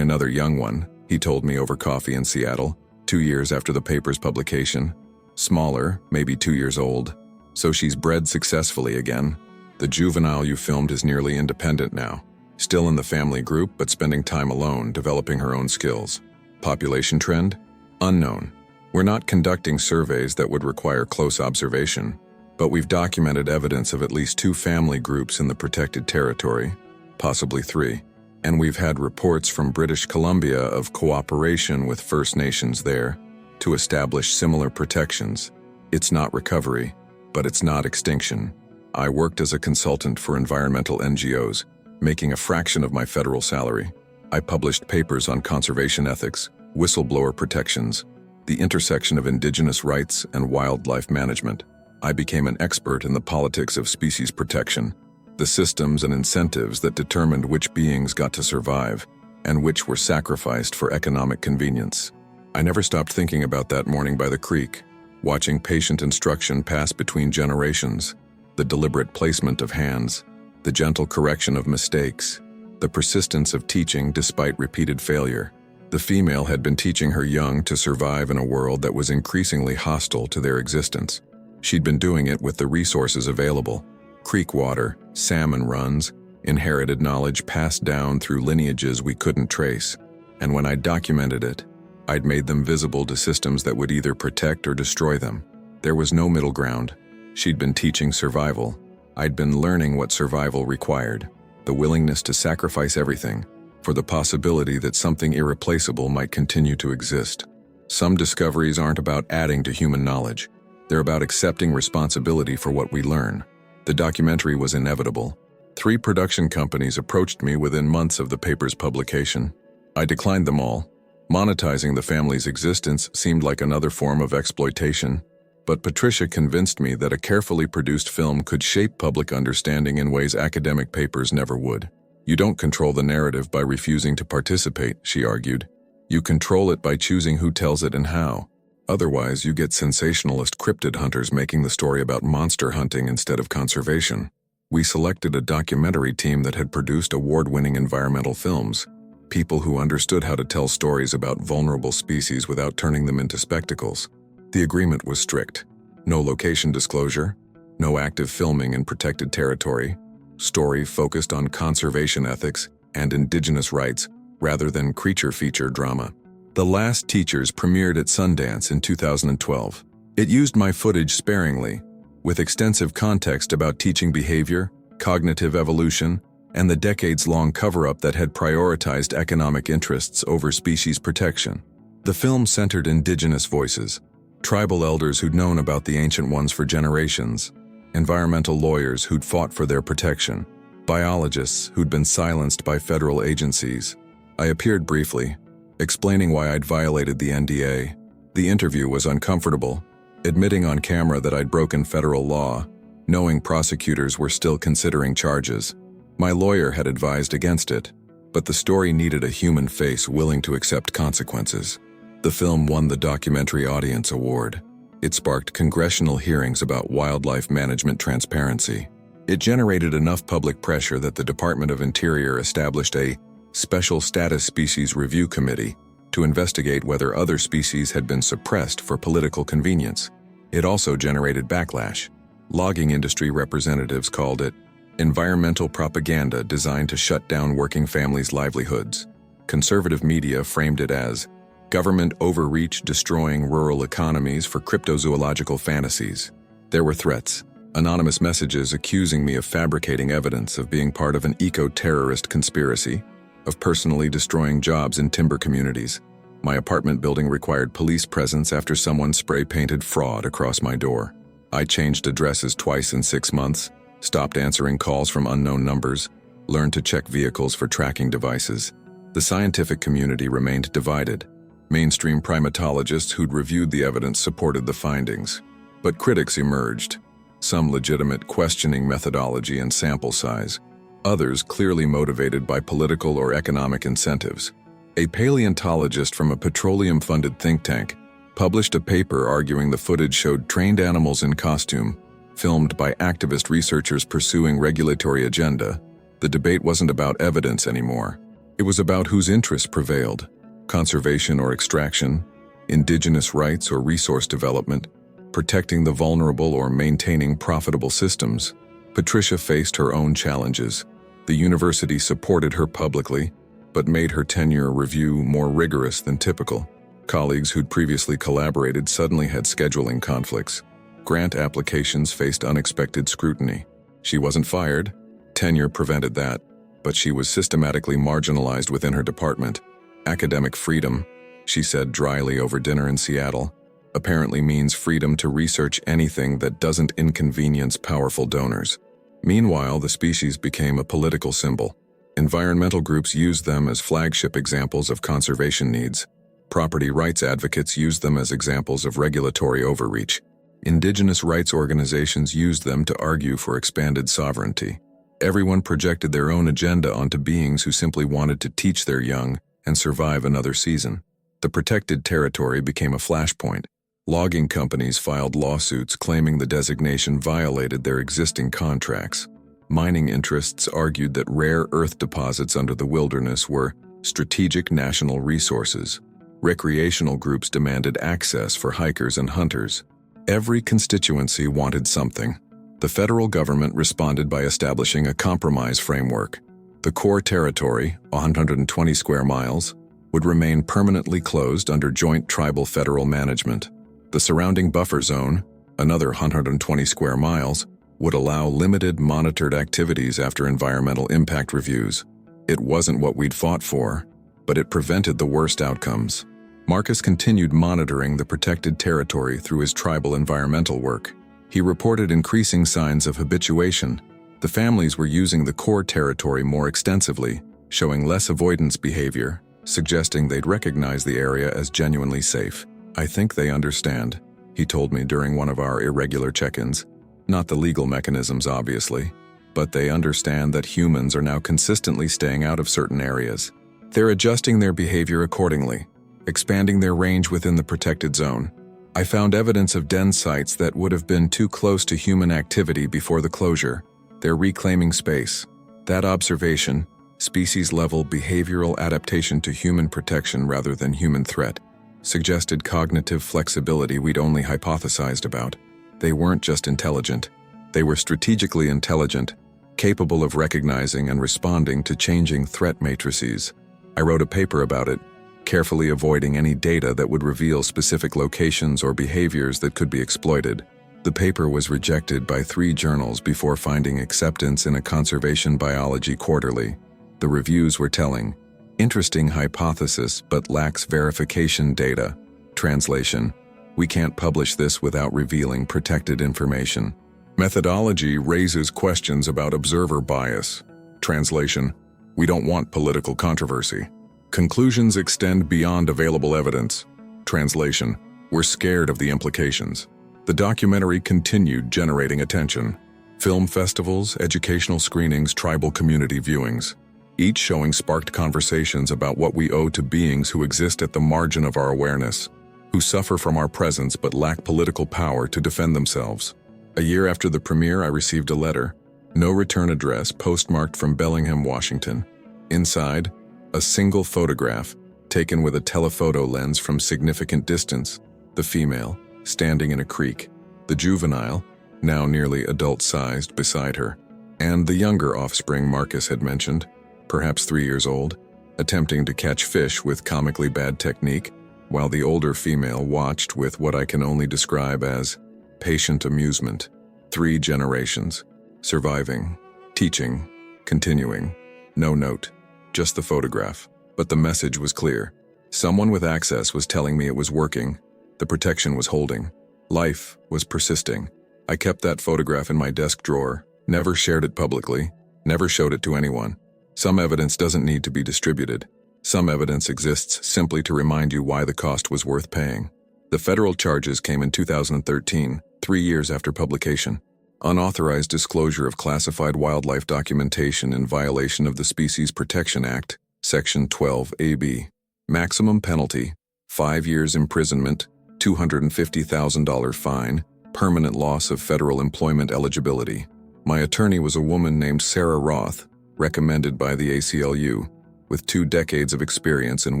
another young one, he told me over coffee in Seattle, 2 years after the paper's publication. Smaller, maybe 2 years old, so she's bred successfully again. The juvenile you filmed is nearly independent now, still in the family group but spending time alone, developing her own skills. Population trend? Unknown. We're not conducting surveys that would require close observation, but we've documented evidence of at least 2 family groups in the protected territory, possibly 3, and we've had reports from British Columbia of cooperation with First Nations there to establish similar protections. It's not recovery, but it's not extinction. I worked as a consultant for environmental NGOs, making a fraction of my federal salary. I published papers on conservation ethics, whistleblower protections, the intersection of indigenous rights and wildlife management. I became an expert in the politics of species protection, the systems and incentives that determined which beings got to survive and which were sacrificed for economic convenience. I never stopped thinking about that morning by the creek, watching patient instruction pass between generations, the deliberate placement of hands, the gentle correction of mistakes, the persistence of teaching despite repeated failure. The female had been teaching her young to survive in a world that was increasingly hostile to their existence. She'd been doing it with the resources available: creek water, salmon runs, inherited knowledge passed down through lineages we couldn't trace. And when I documented it, I'd made them visible to systems that would either protect or destroy them. There was no middle ground. She'd been teaching survival. I'd been learning what survival required: the willingness to sacrifice everything for the possibility that something irreplaceable might continue to exist. Some discoveries aren't about adding to human knowledge. They're about accepting responsibility for what we learn. The documentary was inevitable. 3 production companies approached me within months of the paper's publication. I declined them all. Monetizing the family's existence seemed like another form of exploitation, but Patricia convinced me that a carefully produced film could shape public understanding in ways academic papers never would. You don't control the narrative by refusing to participate, she argued. You control it by choosing who tells it and how. Otherwise, you get sensationalist cryptid hunters making the story about monster hunting instead of conservation. We selected a documentary team that had produced award-winning environmental films, people who understood how to tell stories about vulnerable species without turning them into spectacles. The agreement was strict. No location disclosure, no active filming in protected territory, story focused on conservation ethics and indigenous rights rather than creature feature drama. The Last Teachers premiered at Sundance in 2012. It used my footage sparingly, with extensive context about teaching behavior, cognitive evolution, and the decades-long cover-up that had prioritized economic interests over species protection. The film centered indigenous voices, tribal elders who'd known about the ancient ones for generations, environmental lawyers who'd fought for their protection, biologists who'd been silenced by federal agencies. I appeared briefly, explaining why I'd violated the NDA. The interview was uncomfortable, admitting on camera that I'd broken federal law, knowing prosecutors were still considering charges. My lawyer had advised against it, but the story needed a human face willing to accept consequences. The film won the Documentary Audience Award. It sparked congressional hearings about wildlife management transparency. It generated enough public pressure that the Department of Interior established a Special Status Species Review Committee to investigate whether other species had been suppressed for political convenience. It also generated backlash. Logging industry representatives called it environmental propaganda designed to shut down working families' livelihoods. Conservative media framed it as government overreach destroying rural economies for cryptozoological fantasies. There were threats, anonymous messages accusing me of fabricating evidence of being part of an eco-terrorist conspiracy, of personally destroying jobs in timber communities. My apartment building required police presence after someone spray-painted fraud across my door. I changed addresses twice in 6 months, stopped answering calls from unknown numbers, learned to check vehicles for tracking devices. The scientific community remained divided. Mainstream primatologists who'd reviewed the evidence supported the findings, but critics emerged, some legitimate questioning methodology and sample size, others clearly motivated by political or economic incentives. A paleontologist from a petroleum-funded think tank published a paper arguing the footage showed trained animals in costume, filmed by activist researchers pursuing regulatory agenda. The debate wasn't about evidence anymore. It was about whose interests prevailed: conservation or extraction, indigenous rights or resource development, protecting the vulnerable or maintaining profitable systems. Patricia faced her own challenges. The university supported her publicly, but made her tenure review more rigorous than typical. Colleagues who'd previously collaborated suddenly had scheduling conflicts. Grant applications faced unexpected scrutiny. She wasn't fired. Tenure prevented that, but she was systematically marginalized within her department. Academic freedom, she said dryly over dinner in Seattle, apparently means freedom to research anything that doesn't inconvenience powerful donors. Meanwhile, the species became a political symbol. Environmental groups used them as flagship examples of conservation needs. Property rights advocates used them as examples of regulatory overreach. Indigenous rights organizations used them to argue for expanded sovereignty. Everyone projected their own agenda onto beings who simply wanted to teach their young and survive another season. The protected territory became a flashpoint. Logging companies filed lawsuits claiming the designation violated their existing contracts. Mining interests argued that rare earth deposits under the wilderness were strategic national resources. Recreational groups demanded access for hikers and hunters. Every constituency wanted something. The federal government responded by establishing a compromise framework. The core territory, 120 square miles, would remain permanently closed under joint tribal federal management. The surrounding buffer zone, another 120 square miles, would allow limited monitored activities after environmental impact reviews. It wasn't what we'd fought for, but it prevented the worst outcomes. Marcus continued monitoring the protected territory through his tribal environmental work. He reported increasing signs of habituation. The families were using the core territory more extensively, showing less avoidance behavior, suggesting they'd recognize the area as genuinely safe. "I think they understand," he told me during one of our irregular check-ins. "Not the legal mechanisms, obviously, but they understand that humans are now consistently staying out of certain areas. They're adjusting their behavior accordingly, expanding their range within the protected zone. I found evidence of den sites that would have been too close to human activity before the closure. They're reclaiming space. That observation, species-level behavioral adaptation to human protection rather than human threat, suggested cognitive flexibility we'd only hypothesized about. They weren't just intelligent. They were strategically intelligent, capable of recognizing and responding to changing threat matrices. I wrote a paper about it, carefully avoiding any data that would reveal specific locations or behaviors that could be exploited. The paper was rejected by 3 journals before finding acceptance in a conservation biology quarterly. The reviews were telling. "Interesting hypothesis, but lacks verification data." Translation: "We can't publish this without revealing protected information." Methodology raises questions about observer bias. Translation: "We don't want political controversy." Conclusions extend beyond available evidence. Translation: "We're scared of the implications." The documentary continued generating attention. Film festivals, educational screenings, tribal community viewings. Each showing sparked conversations about what we owe to beings who exist at the margin of our awareness, who suffer from our presence but lack political power to defend themselves. A year after the premiere, I received a letter, no return address, postmarked from Bellingham, Washington. Inside, a single photograph, taken with a telephoto lens from significant distance, the female, standing in a creek, the juvenile, now nearly adult-sized, beside her, and the younger offspring Marcus had mentioned, perhaps 3 years old, attempting to catch fish with comically bad technique, while the older female watched with what I can only describe as patient amusement. 3 generations, surviving, teaching, continuing. No note, just the photograph. But the message was clear. Someone with access was telling me it was working. The protection was holding. Life was persisting. I kept that photograph in my desk drawer, never shared it publicly, never showed it to anyone. Some evidence doesn't need to be distributed. Some evidence exists simply to remind you why the cost was worth paying. The federal charges came in 2013, 3 years after publication. Unauthorized disclosure of classified wildlife documentation in violation of the Species Protection Act, Section 12 AB. Maximum penalty, 5 years imprisonment, $250,000 fine, permanent loss of federal employment eligibility. My attorney was a woman named Sarah Roth, recommended by the ACLU, with 2 decades of experience in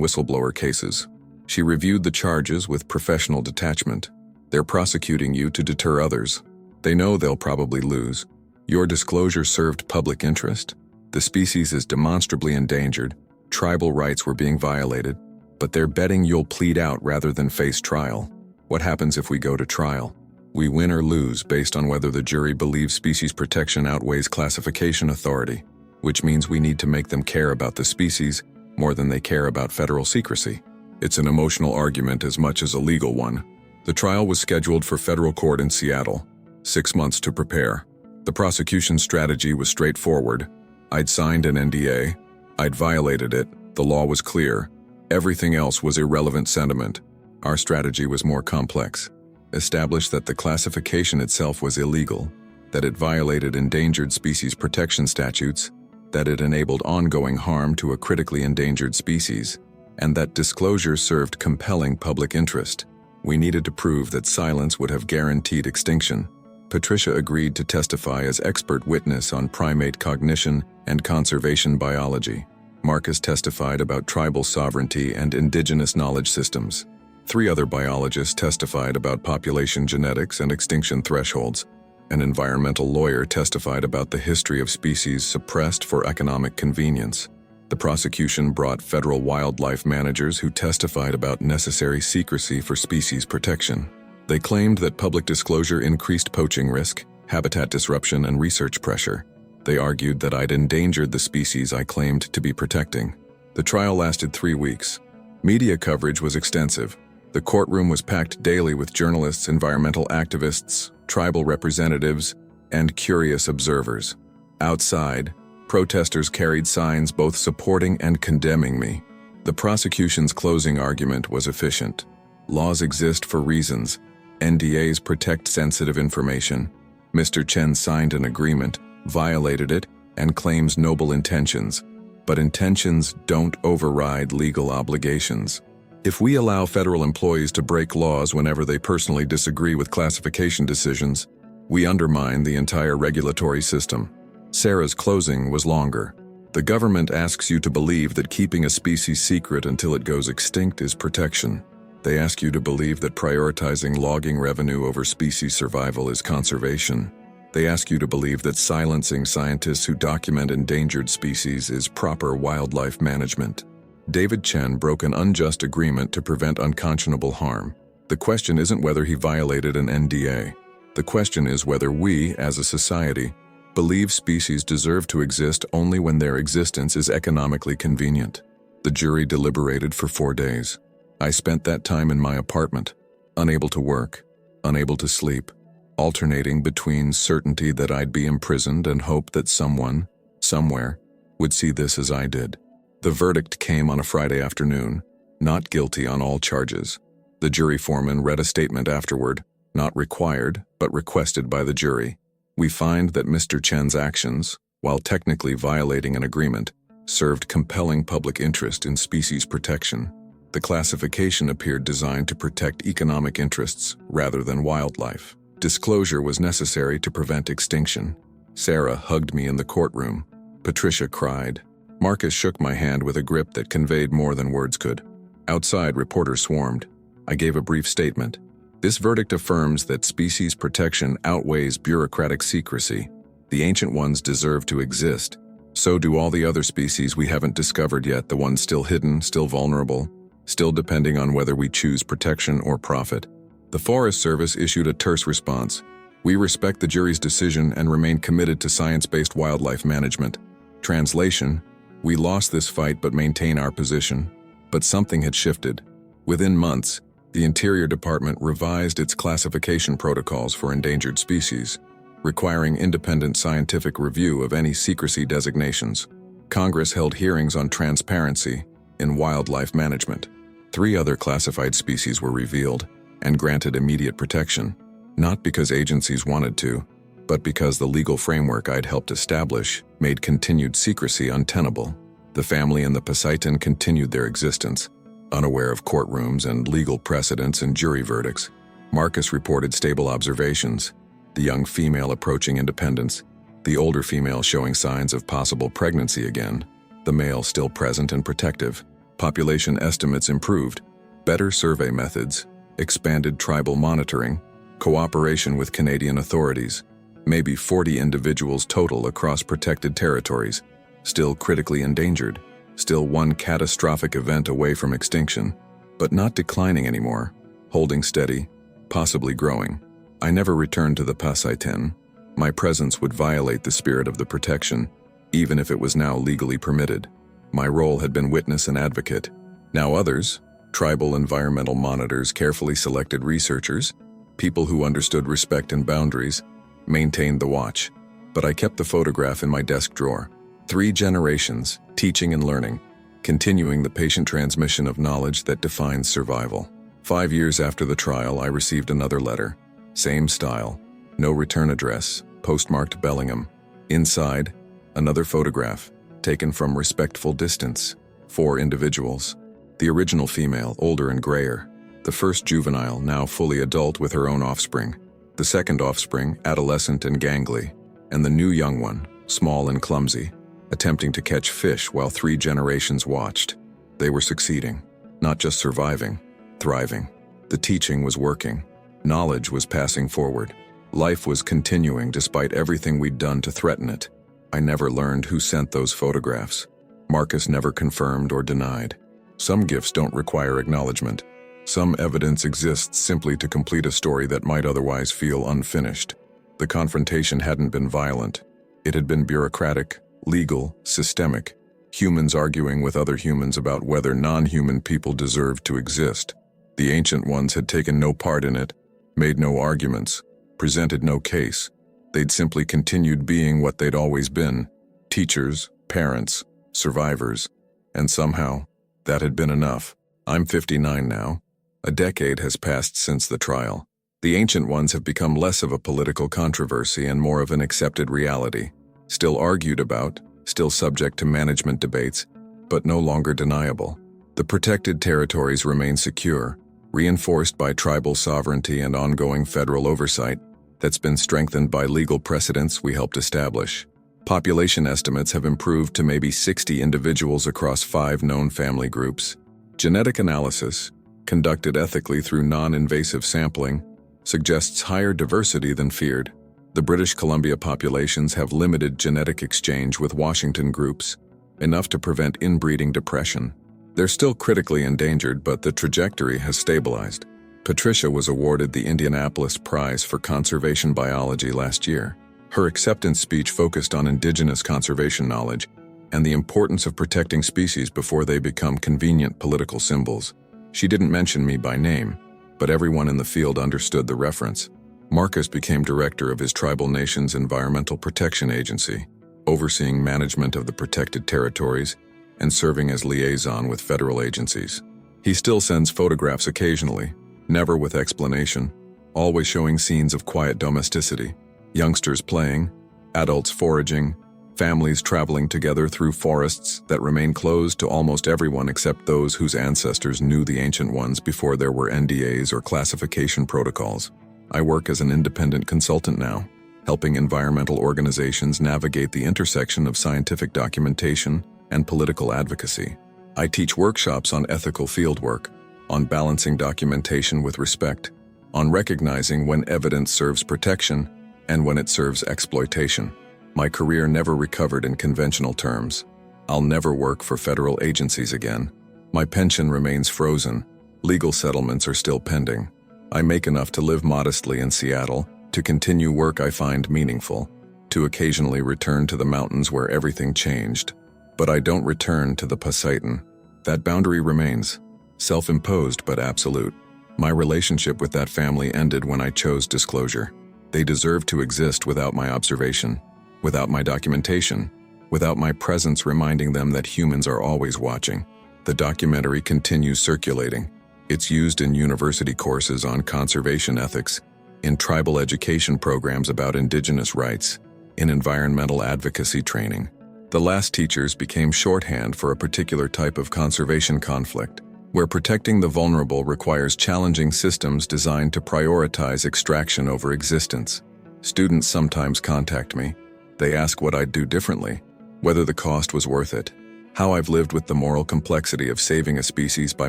whistleblower cases. She reviewed the charges with professional detachment. They're prosecuting you to deter others. They know they'll probably lose. Your disclosure served public interest. The species is demonstrably endangered. Tribal rights were being violated, but they're betting you'll plead out rather than face trial. What happens if we go to trial? We win or lose based on whether the jury believes species protection outweighs classification authority, which means we need to make them care about the species more than they care about federal secrecy. It's an emotional argument as much as a legal one. The trial was scheduled for federal court in Seattle. 6 months to prepare. The prosecution strategy was straightforward. I'd signed an NDA. I'd violated it. The law was clear. Everything else was irrelevant sentiment. Our strategy was more complex. Establish that the classification itself was illegal, that it violated endangered species protection statutes, that it enabled ongoing harm to a critically endangered species, and that disclosure served compelling public interest. We needed to prove that silence would have guaranteed extinction. Patricia agreed to testify as expert witness on primate cognition and conservation biology. Marcus testified about tribal sovereignty and indigenous knowledge systems. 3 other biologists testified about population genetics and extinction thresholds. An environmental lawyer testified about the history of species suppressed for economic convenience. The prosecution brought federal wildlife managers who testified about necessary secrecy for species protection. They claimed that public disclosure increased poaching risk, habitat disruption, and research pressure. They argued that I'd endangered the species I claimed to be protecting. The trial lasted 3 weeks. Media coverage was extensive. The courtroom was packed daily with journalists, environmental activists, tribal representatives, and curious observers. Outside, protesters carried signs both supporting and condemning me. The prosecution's closing argument was efficient. Laws exist for reasons. NDAs protect sensitive information. Mr. Chen signed an agreement, violated it, and claims noble intentions. But intentions don't override legal obligations. If we allow federal employees to break laws whenever they personally disagree with classification decisions, we undermine the entire regulatory system. Sarah's closing was longer. The government asks you to believe that keeping a species secret until it goes extinct is protection. They ask you to believe that prioritizing logging revenue over species survival is conservation. They ask you to believe that silencing scientists who document endangered species is proper wildlife management. David Chen broke an unjust agreement to prevent unconscionable harm. The question isn't whether he violated an NDA. The question is whether we, as a society, believe species deserve to exist only when their existence is economically convenient. The jury deliberated for 4 days. I spent that time in my apartment, unable to work, unable to sleep, alternating between certainty that I'd be imprisoned and hope that someone, somewhere, would see this as I did. The verdict came on a Friday afternoon, not guilty on all charges. The jury foreman read a statement afterward, not required, but requested by the jury. We find that Mr. Chen's actions, while technically violating an agreement, served compelling public interest in species protection. The classification appeared designed to protect economic interests rather than wildlife. Disclosure was necessary to prevent extinction. Sarah hugged me in the courtroom. Patricia cried. Marcus shook my hand with a grip that conveyed more than words could. Outside, reporters swarmed. I gave a brief statement. This verdict affirms that species protection outweighs bureaucratic secrecy. The ancient ones deserve to exist. So do all the other species we haven't discovered yet, the ones still hidden, still vulnerable, still depending on whether we choose protection or profit. The Forest Service issued a terse response. We respect the jury's decision and remain committed to science-based wildlife management. Translation: we lost this fight but maintain our position. But something had shifted. Within months, the Interior Department revised its classification protocols for endangered species, requiring independent scientific review of any secrecy designations. Congress held hearings on transparency in wildlife management. 3 other classified species were revealed and granted immediate protection, not because agencies wanted to, but because the legal framework I'd helped establish made continued secrecy untenable. The family and the Poseiton continued their existence, unaware of courtrooms and legal precedents and jury verdicts. Marcus reported stable observations, the young female approaching independence, the older female showing signs of possible pregnancy again, the male still present and protective. Population estimates improved, better survey methods, expanded tribal monitoring, cooperation with Canadian authorities, maybe 40 individuals total across protected territories, still critically endangered, still one catastrophic event away from extinction, but not declining anymore, holding steady, possibly growing. I never returned to the Poseiton. My presence would violate the spirit of the protection, even if it was now legally permitted. My role had been witness and advocate. Now others, tribal environmental monitors, carefully selected researchers, people who understood respect and boundaries, maintained the watch. But I kept the photograph in my desk drawer. 3 generations, teaching and learning, continuing the patient transmission of knowledge that defines survival. 5 years after the trial, I received another letter. Same style, no return address, postmarked Bellingham. Inside, another photograph, taken from respectful distance. 4 individuals. The original female, older and grayer. The first juvenile, now fully adult with her own offspring. The second offspring, adolescent and gangly. And the new young one, small and clumsy, attempting to catch fish while 3 generations watched. They were succeeding, not just surviving, thriving. The teaching was working. Knowledge was passing forward. Life was continuing despite everything we'd done to threaten it. I never learned who sent those photographs. Marcus never confirmed or denied. Some gifts don't require acknowledgement. Some evidence exists simply to complete a story that might otherwise feel unfinished. The confrontation hadn't been violent. It had been bureaucratic, legal, systemic. Humans arguing with other humans about whether non-human people deserved to exist. The ancient ones had taken no part in it, made no arguments, presented no case. They'd simply continued being what they'd always been: teachers, parents, survivors, and somehow, That had been enough. I'm 59 now. A decade has passed since the trial. The ancient ones have become less of a political controversy and more of an accepted reality. Still argued about, still subject to management debates, but no longer deniable. The protected territories remain secure, reinforced by tribal sovereignty and ongoing federal oversight that's been strengthened by legal precedents we helped establish. Population estimates have improved to maybe 60 individuals across 5 known family groups. Genetic analysis, conducted ethically through non-invasive sampling, suggests higher diversity than feared. The British Columbia populations have limited genetic exchange with Washington groups, enough to prevent inbreeding depression. They're still critically endangered, but the trajectory has stabilized. Patricia was awarded the Indianapolis Prize for Conservation Biology last year. Her acceptance speech focused on indigenous conservation knowledge and the importance of protecting species before they become convenient political symbols. She didn't mention me by name, but everyone in the field understood the reference. Marcus became director of his tribal nation's Environmental Protection Agency, overseeing management of the protected territories and serving as liaison with federal agencies. He still sends photographs occasionally, never with explanation, always showing scenes of quiet domesticity. Youngsters playing, adults foraging, families traveling together through forests that remain closed to almost everyone except those whose ancestors knew the ancient ones before there were NDAs or classification protocols. I work as an independent consultant now, helping environmental organizations navigate the intersection of scientific documentation and political advocacy. I teach workshops on ethical fieldwork, on balancing documentation with respect, on recognizing when evidence serves protection and when it serves exploitation. My career never recovered in conventional terms. I'll never work for federal agencies again. My pension remains frozen. Legal settlements are still pending. I make enough to live modestly in Seattle, to continue work I find meaningful, to occasionally return to the mountains where everything changed. But I don't return to the Poseidon. That boundary remains, self-imposed but absolute. My relationship with that family ended when I chose disclosure. They deserve to exist without my observation, without my documentation, without my presence reminding them that humans are always watching. The documentary continues circulating. It's used in university courses on conservation ethics, in tribal education programs about indigenous rights, in environmental advocacy training. The last teachers became shorthand for a particular type of conservation conflict, where protecting the vulnerable requires challenging systems designed to prioritize extraction over existence. Students sometimes contact me. They ask what I'd do differently, whether the cost was worth it, how I've lived with the moral complexity of saving a species by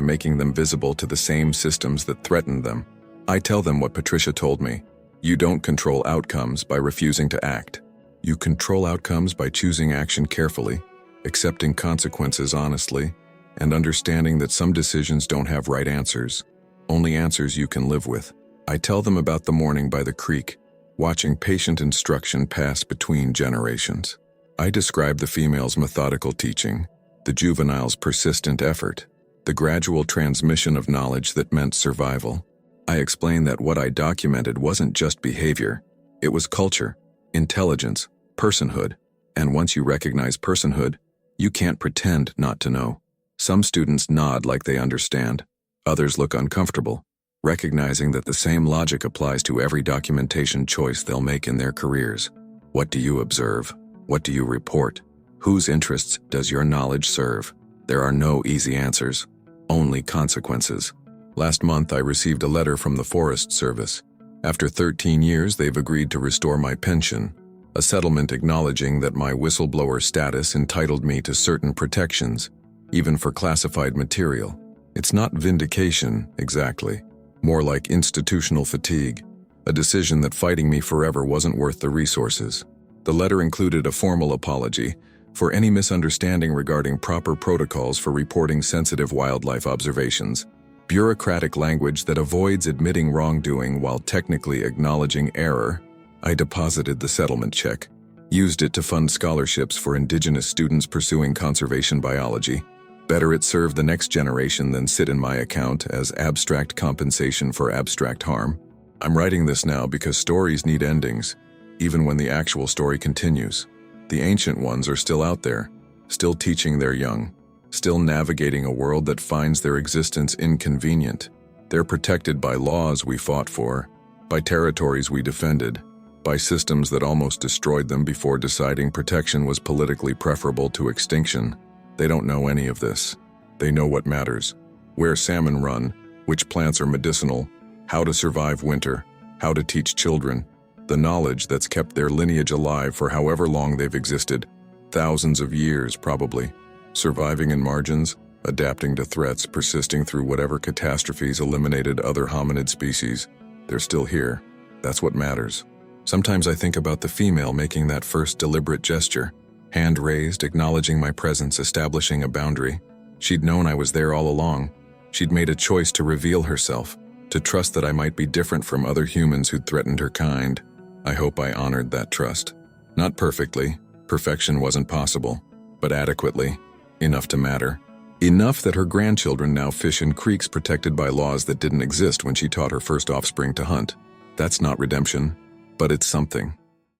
making them visible to the same systems that threatened them. I tell them what Patricia told me. You don't control outcomes by refusing to act. You control outcomes by choosing action carefully, accepting consequences honestly, and understanding that some decisions don't have right answers, only answers you can live with. I tell them about the morning by the creek, watching patient instruction pass between generations. I describe the female's methodical teaching, the juvenile's persistent effort, the gradual transmission of knowledge that meant survival. I explain that what I documented wasn't just behavior, it was culture, intelligence, personhood, and once you recognize personhood, you can't pretend not to know. Some students nod like they understand, others look uncomfortable, recognizing that the same logic applies to every documentation choice they'll make in their careers. What do you observe? What do you report? Whose interests does your knowledge serve? There are no easy answers, only consequences. Last month I received a letter from the Forest Service. After 13 years, they've agreed to restore my pension, a settlement acknowledging that my whistleblower status entitled me to certain protections, even for classified material. It's not vindication, exactly. More like institutional fatigue, a decision that fighting me forever wasn't worth the resources. The letter included a formal apology for any misunderstanding regarding proper protocols for reporting sensitive wildlife observations, bureaucratic language that avoids admitting wrongdoing while technically acknowledging error. I deposited the settlement check, used it to fund scholarships for indigenous students pursuing conservation biology. Better it serve the next generation than sit in my account as abstract compensation for abstract harm. I'm writing this now because stories need endings, even when the actual story continues. The ancient ones are still out there, still teaching their young, still navigating a world that finds their existence inconvenient. They're protected by laws we fought for, by territories we defended, by systems that almost destroyed them before deciding protection was politically preferable to extinction. They don't know any of this. They know what matters: where salmon run, which plants are medicinal, how to survive winter, how to teach children. The knowledge that's kept their lineage alive for however long they've existed, thousands of years probably, surviving in margins, adapting to threats, persisting through whatever catastrophes eliminated other hominid species. They're still here. That's what matters. Sometimes I think about the female making that first deliberate gesture, hand raised, acknowledging my presence, establishing a boundary. She'd known I was there all along. She'd made a choice to reveal herself, to trust that I might be different from other humans who'd threatened her kind. I hope I honored that trust. Not perfectly. Perfection wasn't possible, but adequately. Enough to matter. Enough that her grandchildren now fish in creeks protected by laws that didn't exist when she taught her first offspring to hunt. That's not redemption, but it's something.